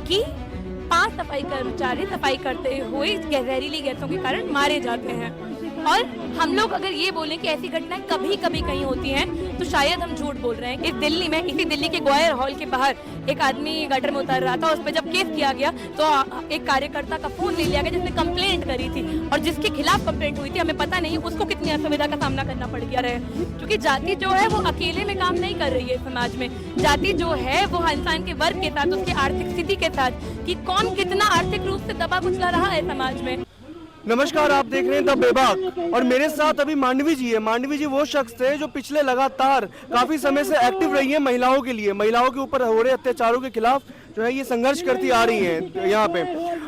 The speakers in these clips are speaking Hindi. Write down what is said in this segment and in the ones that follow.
कि 5 सफाई कर्मचारी सफाई करते हुए जहरीली गैसों के कारण मारे जाते हैं। और हम लोग अगर ये बोलें कि ऐसी घटनाएं कभी कभी कहीं होती हैं तो शायद हम झूठ बोल रहे हैं। इस दिल्ली में, इसी दिल्ली के ग्वायर हॉल के बाहर एक आदमी गटर में उतर रहा था, उस पर जब केस किया गया तो एक कार्यकर्ता का फोन ले लिया गया जिसने कंप्लेंट करी थी, और जिसके खिलाफ कंप्लेंट हुई थी हमें पता नहीं उसको कितनी असुविधा का सामना करना पड़ गया रहे, क्योंकि जाति जो है वो अकेले में काम नहीं कर रही है समाज में। जाति जो है वो इंसान के वर्ग के साथ, उसकी आर्थिक स्थिति के साथ, कि कौन कितना आर्थिक रूप से दबा कुचला रहा है समाज में। नमस्कार, आप देख रहे हैं द बेबाक और मेरे साथ अभी मांडवी जी है। मांडवी जी वो शख्स थे जो पिछले लगातार काफी समय से एक्टिव रही है महिलाओं के लिए, महिलाओं के ऊपर हो रहे अत्याचारों के खिलाफ जो है ये संघर्ष करती आ रही हैं। यहाँ पे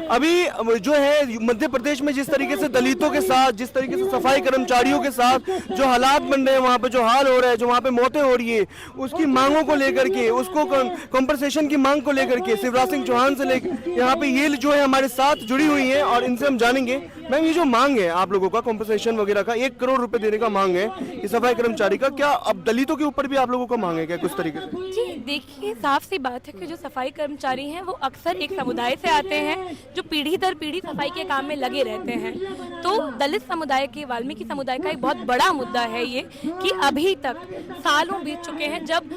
अभी जो है मध्य प्रदेश में जिस तरीके से दलितों के साथ, जिस तरीके से सफाई कर्मचारियों के साथ जो हालात बन रहे हैं, वहाँ पे जो हाल हो रहा है, जो वहाँ पे मौतें हो रही है, उसकी मांगों को लेकर के, उसको कॉम्पनसेशन की मांग को लेकर के शिवराज सिंह चौहान से लेकर यहाँ पे ये जो है हमारे साथ जुड़ी हुई है और इनसे हम जानेंगे। मैम, ये जो मांग है आप लोगों का कॉम्पनसेशन वगैरह का, 1 करोड़ रुपए देने का मांग है ये सफाई कर्मचारी का, क्या अब दलितों के ऊपर भी आप लोगों का मांग है क्या कुछ तरीके से? जी देखिए, साफ सी बात है कि जो सफाई कर्मचारी हैं वो अक्सर एक समुदाय से आते हैं जो पीढ़ी दर पीढ़ी सफाई के काम में लगे रहते हैं। तो दलित समुदाय के, वाल्मीकि समुदाय का एक बहुत बड़ा मुद्दा है ये कि अभी तक सालों बीत चुके हैं जब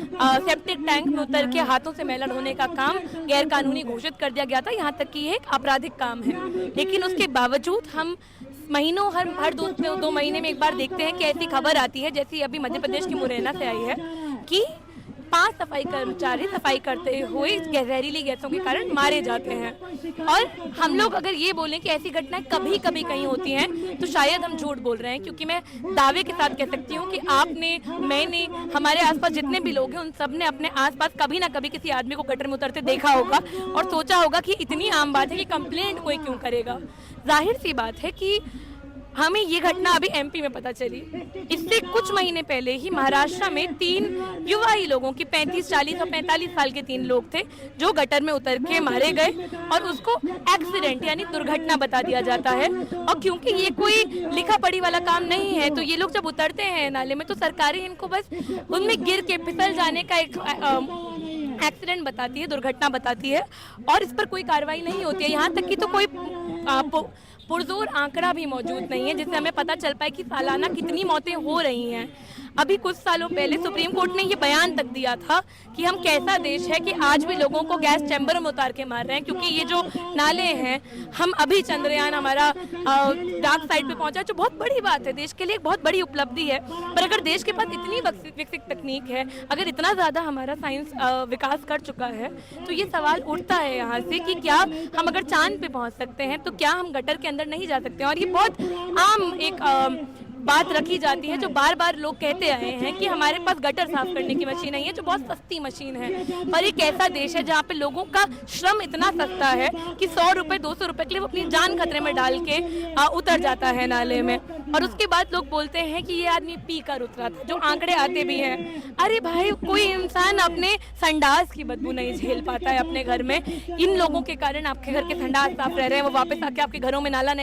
सेप्टिक टैंक में उतर के हाथों से मैला ढोने का काम गैर कानूनी घोषित कर दिया गया था, यहाँ तक कि ये एक आपराधिक काम है। लेकिन उसके बावजूद हम महीनों हर 2 महीने में एक बार देखते हैं कि ऐसी खबर आती है, जैसी अभी मध्य प्रदेश की मुरैना से आई है, कि 5 सफाई कर्मचारी सफाई करते हुए जहरीली गैसों के कारण मारे जाते हैं। और हम लोग अगर ये बोलें कि ऐसी घटनाएं कभी कभी कहीं होती हैं तो शायद हम झूठ बोल रहे हैं, क्योंकि मैं दावे के साथ कह सकती हूँ कि आपने, मैंने, हमारे आसपास जितने भी लोग हैं उन सब ने अपने आसपास कभी ना कभी किसी आदमी को गटर में उतरते देखा होगा और सोचा होगा कि इतनी आम बात है कि कंप्लेंट कोई क्यों करेगा। जाहिर सी बात है कि हमें ये घटना अभी एमपी में पता चली। इससे कुछ महीने पहले ही महाराष्ट्र में 3 युवा ही लोगों की 35, 40 और 45 साल के 3 लोग थे जो गटर में उतर के मारे गए और उसको एक्सीडेंट यानी दुर्घटना बता दिया जाता है। और क्योंकि ये कोई लिखा पढ़ी वाला काम नहीं है तो ये लोग जब उतरते हैं नाले में तो सरकारें इनको बस उनमें गिर के फिसल जाने का एक एक्सीडेंट बताती है, दुर्घटना बताती है, और इस पर कोई कार्रवाई नहीं होती है। यहाँ तक कि तो कोई पुरजोर आंकड़ा भी मौजूद नहीं है जिससे हमें पता चल पाए कि सालाना कितनी मौतें हो रही हैं। अभी कुछ सालों पहले सुप्रीम कोर्ट ने ये बयान तक दिया था कि हम कैसा देश है कि आज भी लोगों को गैस चैम्बर में उतार के मार रहे हैं, क्योंकि ये जो नाले हैं, हम अभी चंद्रयान हमारा डार्क साइड पे पहुंचा, जो बहुत बड़ी बात है, देश के लिए एक बहुत बड़ी उपलब्धि है। पर अगर देश के पास इतनी विकसित तकनीक है, अगर इतना ज़्यादा हमारा साइंस विकास कर चुका है, तो ये सवाल उठता है यहाँ से कि क्या हम अगर चांद पे पहुँच सकते हैं तो क्या हम गटर के अंदर नहीं जा सकते। और ये बहुत आम एक बात रखी जाती है जो बार बार लोग कहते आए हैं कि हमारे पास गटर साफ करने की मशीन नहीं है, जो बहुत सस्ती मशीन है। पर एक ऐसा देश है जहाँ पे लोगों का श्रम इतना सस्ता है कि 100 रुपए 200 रुपए के लिए वो अपनी जान खतरे में डाल के उतर जाता है नाले में, और उसके बाद लोग बोलते हैं कि ये आदमी पी कर उतरा था, जो आंकड़े आते भी हैं। अरे भाई, कोई इंसान अपने संडास की बदबू नहीं झेल पाता है अपने घर में। इन लोगों के कारण आपके घर के संडास साफ रह रहे हैं, वो वापस आके आपके घरों में मैला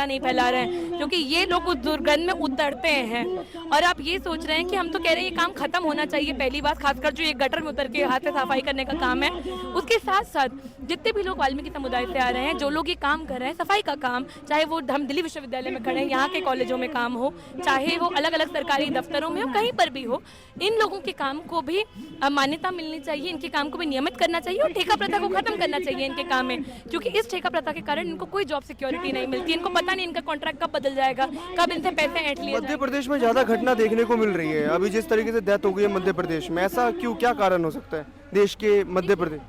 नहीं फैला रहे हैं, क्योंकि ये लोग उस दुर्गंध में उतरते हैं। और आप ये सोच रहे हैं कि हम तो कह रहे हैं ये काम खत्म होना चाहिए, पहली बात, खासकर जो ये गटर में उतर के हाथ से सफाई करने का काम है। उसके साथ साथ जितने भी लोग वाल्मीकि समुदाय से आ रहे हैं, जो लोग ये काम कर रहे हैं, सफाई का काम, चाहे वो हम दिल्ली विश्वविद्यालय में खड़े हैं, यहाँ के कॉलेजों में काम हो, चाहे वो अलग अलग सरकारी दफ्तरों में हो, कहीं पर भी हो, इन लोगों के काम को भी मान्यता मिलनी चाहिए, इनके काम को भी नियमित करना चाहिए और ठेका प्रथा को खत्म करना चाहिए इनके काम में, क्योंकि इस ठेका प्रथा के कारण इनको कोई जॉब सिक्योरिटी नहीं मिलती। इनको पता नहीं इनका कॉन्ट्रैक्ट कब बदल जाएगा, कब इनसे पैसे ऐंठ लिए। मध्य प्रदेश में ज्यादा घटना देखने को मिल रही है अभी, जिस तरीके से डेथ हो गई है मध्य प्रदेश में, ऐसा क्यों, क्या कारण हो सकता है देश के मध्य प्रदेश?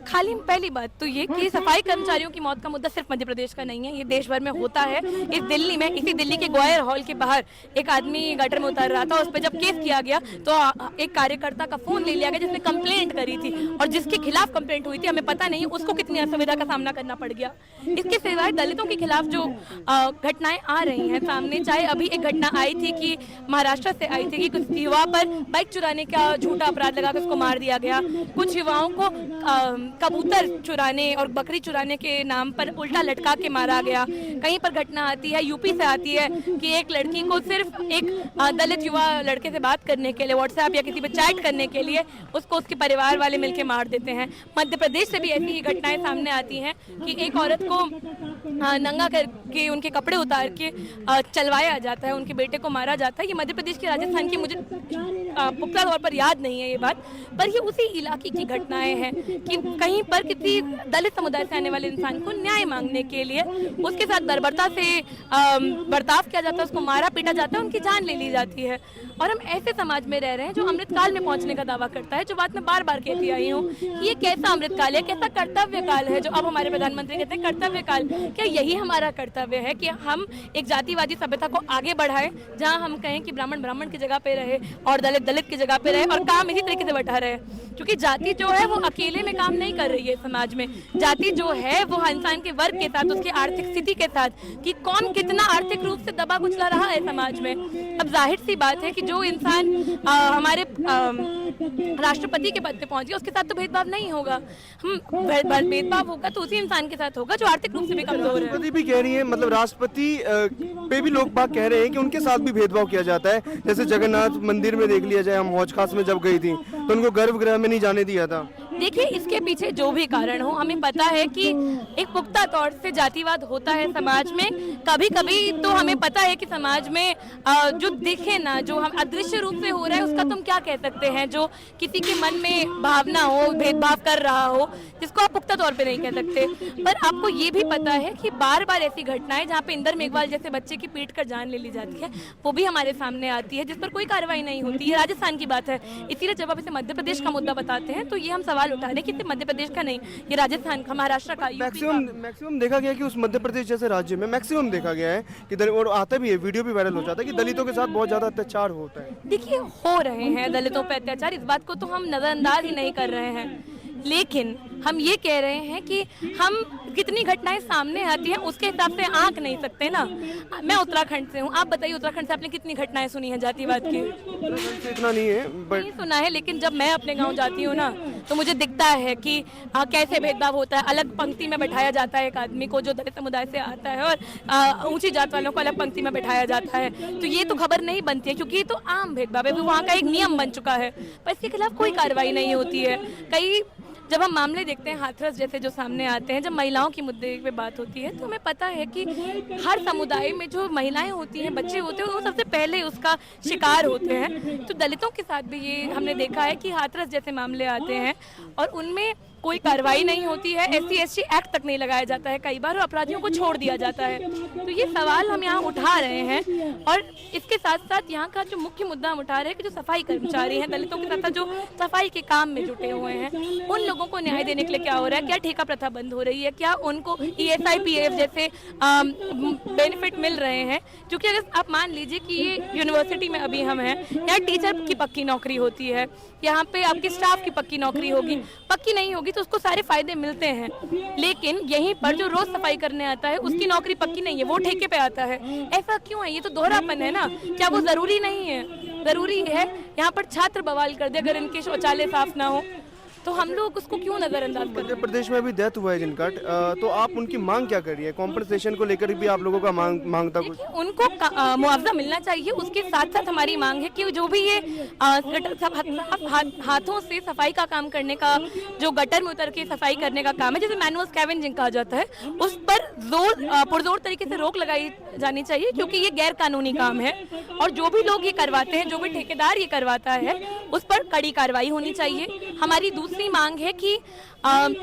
खाली पहली बात तो ये कि सफाई कर्मचारियों की मौत का मुद्दा सिर्फ मध्य प्रदेश का नहीं है, ये देश भर में होता है। इस दिल्ली में, इसी दिल्ली के ग्वायर हॉल के बाहर एक आदमी गटर में उतर रहा था, उस पर जब केस किया गया तो एक कार्यकर्ता का फोन ले लिया गया जिसने कंप्लेंट करी थी, और जिसके खिलाफ कंप्लेंट हुई थी हमें पता नहीं उसको कितनी असुविधा का सामना करना पड़ गया। इसके सिवाय दलितों के खिलाफ जो घटनाएं आ रही हैं सामने, चाहे अभी एक घटना आई थी कि महाराष्ट्र से आई थी कि कुछ युवा पर बाइक चुराने का झूठा अपराध लगा कर उसको मार दिया गया, कुछ युवाओं को कबूतर चुराने और बकरी चुराने के नाम पर उल्टा लटका के मारा गया। कहीं पर घटना आती है, यूपी से आती है, कि एक लड़की को सिर्फ एक दलित युवा लड़के से बात करने के लिए, व्हाट्सएप या किसी पे चैट करने के लिए उसको उसके परिवार वाले मिलकर मार देते हैं। मध्य प्रदेश से भी ऐसी ही घटनाएं सामने आती हैं कि एक औरत को नंगा करके उनके कपड़े उतार के चलवाया जाता है, उनके बेटे को मारा जाता है। ये मध्य प्रदेश के राजस्थान की मुझे पुख्ता तौर पर याद नहीं है ये बात, पर ये उसी इलाके की घटनाएं हैं कि कहीं पर किसी दलित समुदाय से आने वाले इंसान को न्याय मांगने के लिए उसके साथ बर्बरता से बर्ताव किया जाता है, उसको मारा पीटा जाता है, उनकी जान ले ली जाती है। और हम ऐसे समाज में रह रहे हैं जो अमृतकाल में पहुंचने का दावा करता है, जो बात मैं बार बार कहती आई हूँ कि ये कैसा अमृतकाल है, कैसा कर्तव्य काल है जो अब हमारे प्रधानमंत्री कहते हैं कर्तव्य काल। क्या यही हमारा कर्तव्य है कि हम एक जातिवादी सभ्यता को आगे बढ़ाएं, जहां हम कहें कि ब्राह्मण ब्राह्मण की जगह पे रहे और दलित दलित की जगह पे रहे और काम इसी तरीके से बैठा रहे? क्योंकि जाति जो है वो अकेले में काम नहीं कर रही है समाज में। जाति जो है वो इंसान के वर्ग के साथ, उसकी आर्थिक स्थिति के साथ, कि कौन कितना आर्थिक रूप से दबा कुचला रहा है समाज में। अब जाहिर सी बात है कि जो इंसान हमारे राष्ट्रपति के पद पे पहुंच गया उसके साथ तो भेदभाव नहीं होगा। हम भेदभाव होगा तो उसी इंसान के साथ होगा जो आर्थिक रूप से भी कमजोर है। राष्ट्रपति भी कह रही है, मतलब राष्ट्रपति पे भी लोग बात कह रहे हैं कि उनके साथ भी भेदभाव किया जाता है। जैसे जगन्नाथ मंदिर में देख लिया जाए, हम हौज खास में जब गई थी तो उनको गर्भगृह में नहीं जाने दिया था। देखिए, इसके पीछे जो भी कारण हो, हमें पता है कि एक पुख्ता तौर से जातिवाद होता है समाज में। कभी कभी तो हमें पता है कि समाज में जो दिखे ना, जो हम अदृश्य रूप से हो रहा है उसका तुम क्या कह सकते हैं, जो किसी के मन में भावना हो, भेदभाव कर रहा हो, जिसको आप पुख्ता तौर पे नहीं कह सकते। पर आपको ये भी पता है कि बार बार ऐसी घटनाएं जहाँ पे इंदर मेघवाल जैसे बच्चे की पीट कर जान ले ली जाती है वो भी हमारे सामने आती है, जिस पर कोई कार्रवाई नहीं होती। ये राजस्थान की बात है, इसीलिए जब आप इसे मध्य प्रदेश का मुद्दा बताते हैं तो ये हम सवाल उठा रहे हैं कि सिर्फ मध्य प्रदेश का नहीं, ये राजस्थान का, महाराष्ट्र का, मैक्सिमम देखा गया कि उस मध्य प्रदेश जैसे राज्य में मैक्सिमम देखा गया है कि और आता भी है, वीडियो भी वायरल हो जाता है कि दलितों के साथ बहुत ज्यादा अत्याचार होता है। देखिए, हो रहे हैं दलितों पर अत्याचार, इस बात को तो हम नजरअंदाज ही नहीं कर रहे हैं, लेकिन हम ये कह रहे हैं कि हम कितनी घटनाएं सामने आती हैं उसके हिसाब से आंक नहीं सकते ना। मैं उत्तराखंड से हूँ, आप बताइए उत्तराखंड से आपने कितनी घटनाएं सुनी हैं जातिवाद की? इतना नहीं है, नहीं सुना है, लेकिन जब मैं अपने गांव जाती हूँ ना तो मुझे दिखता है कि कैसे भेदभाव होता है। अलग पंक्ति में बैठाया जाता है एक आदमी को जो दलित समुदाय से आता है और ऊंची जात वालों को अलग पंक्ति में बैठाया जाता है। तो ये तो खबर नहीं बनती है क्योंकि ये तो आम भेदभाव है, वहाँ का एक नियम बन चुका है, पर इसके खिलाफ कोई कार्रवाई नहीं होती है। कई जब हम मामले देखते हैं हाथरस जैसे जो सामने आते हैं, जब महिलाओं की मुद्दे पे बात होती है तो हमें पता है कि हर समुदाय में जो महिलाएं होती हैं, बच्चे होते हैं, वो सबसे पहले उसका शिकार होते हैं। तो दलितों के साथ भी ये हमने देखा है कि हाथरस जैसे मामले आते हैं और उनमें कोई कार्रवाई नहीं होती है, SC/ST एक्ट तक नहीं लगाया जाता है कई बार, और अपराधियों को छोड़ दिया जाता है। तो ये सवाल हम यहाँ उठा रहे हैं और इसके साथ साथ यहाँ का जो मुख्य मुद्दा हम उठा रहे हैं कि जो सफाई कर्मचारी हैं, दलितों के साथ साथ जो सफाई के काम में जुटे हुए हैं, उन लोगों को न्याय देने के लिए क्या हो रहा है? क्या ठेका प्रथा बंद हो रही है? क्या उनको ESI PF जैसे बेनिफिट मिल रहे हैं? क्योंकि अगर आप मान लीजिए कि ये यूनिवर्सिटी में अभी हम हैं, यहाँ टीचर की पक्की नौकरी होती है, यहाँ पे आपकी स्टाफ की पक्की नौकरी होगी, पक्की नहीं होगी तो उसको सारे फायदे मिलते हैं, लेकिन यहीं पर जो रोज सफाई करने आता है उसकी नौकरी पक्की नहीं है, वो ठेके पे आता है। ऐसा क्यों है? ये तो दोहरापन है ना। क्या वो जरूरी नहीं है? जरूरी है। यहाँ पर छात्र बवाल कर दे अगर इनके शौचालय साफ ना हो तो हम लोग उसको क्यों नजरअंदाज कर रहे हैं? मध्य प्रदेश में अभी डेथ हुआ है जिनका, तो आप उनकी मांग क्या कर रही है? कॉम्पनसेशन को लेकर भी आप लोगों का मांग था कुछ? उनको मुआवजा मिलना चाहिए। उसके साथ साथ हमारी मांग है कि जो भी ये हाथों से सफाई का काम करने का, जो गटर में उतर के सफाई करने का काम है, जैसे मैनुअल स्कैवेंजिंग कहा जाता है, उस पर पुरजोर तरीके से रोक लगाई जानी चाहिए क्योंकि ये गैर कानूनी काम है और जो भी लोग ये करवाते हैं, जो भी ठेकेदार ये करवाता है, उस पर कड़ी कार्रवाई होनी चाहिए। हमारी दूसरी मांग है कि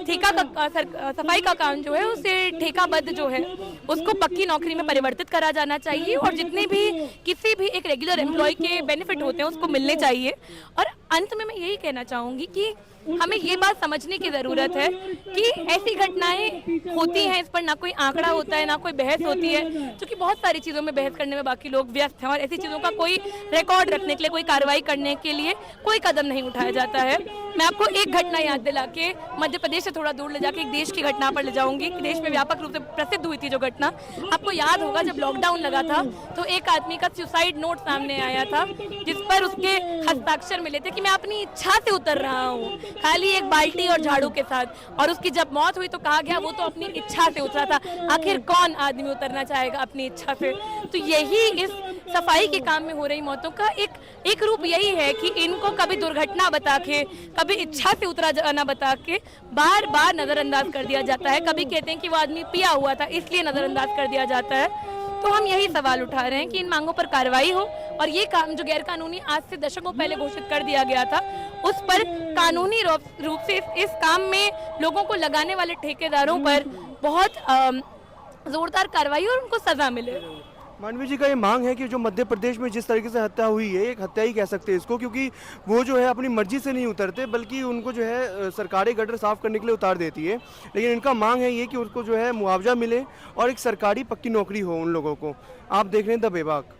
ठेका का सफाई का काम जो है उसे ठेकाबद्ध जो है उसको पक्की नौकरी में परिवर्तित करा जाना चाहिए और जितने भी किसी भी एक रेगुलर एम्प्लॉय के बेनिफिट होते हैं उसको मिलने चाहिए। और अंत में मैं यही कहना चाहूँगी कि हमें ये बात समझने की ज़रूरत है कि ऐसी घटनाएं होती हैं, इस पर ना कोई आंकड़ा होता है, ना कोई बहस होती है, क्योंकि बहुत सारी चीज़ों में बहस करने में बाकी लोग व्यस्त हैं और ऐसी चीज़ों का कोई रिकॉर्ड रखने के लिए, कोई कार्रवाई करने के लिए कोई कदम नहीं उठाया जाता है। मैं आपको एक घटना याद दिला के मध्य प्रदेश से थोड़ा दूर ले जाके एक देश की घटना पर ले जाऊंगी कि देश में व्यापक रूप से प्रसिद्ध हुई थी जो घटना। आपको याद होगा जब लॉकडाउन लगा था तो एक आदमी का सुसाइड नोट सामने आया था जिस पर उसके हस्ताक्षर मिले थे कि मैं अपनी इच्छा से उतर रहा हूँ, खाली एक बाल्टी और झाड़ू के साथ। और उसकी जब मौत हुई तो कहा गया वो तो अपनी इच्छा से उतरा था। आखिर कौन आदमी उतरना चाहेगा अपनी इच्छा से? तो यही इस सफाई के काम में हो रही मौतों का एक रूप यही है कि इनको कभी दुर्घटना बता के, कभी इच्छा से उतरा जाना बता के बार बार नजरअंदाज कर दिया जाता है। कभी कहते हैं कि वो आदमी पिया हुआ था इसलिए नजरअंदाज कर दिया जाता है। तो हम यही सवाल उठा रहे हैं कि इन मांगों पर कार्रवाई हो और ये काम जो गैर कानूनी आज से दशकों पहले घोषित कर दिया गया था उस पर कानूनी रूप से इस काम में लोगों को लगाने वाले ठेकेदारों पर बहुत जोरदार कार्रवाई और उनको सजा मिले। मांडवी जी का ये मांग है कि जो मध्य प्रदेश में जिस तरीके से हत्या हुई है, एक हत्या ही कह सकते हैं इसको, क्योंकि वो जो है अपनी मर्जी से नहीं उतरते बल्कि उनको जो है सरकारी गटर साफ करने के लिए उतार देती है। लेकिन इनका मांग है ये कि उनको जो है मुआवजा मिले और एक सरकारी पक्की नौकरी हो उन लोगों को। आप देख रहे हैं द बेबाक।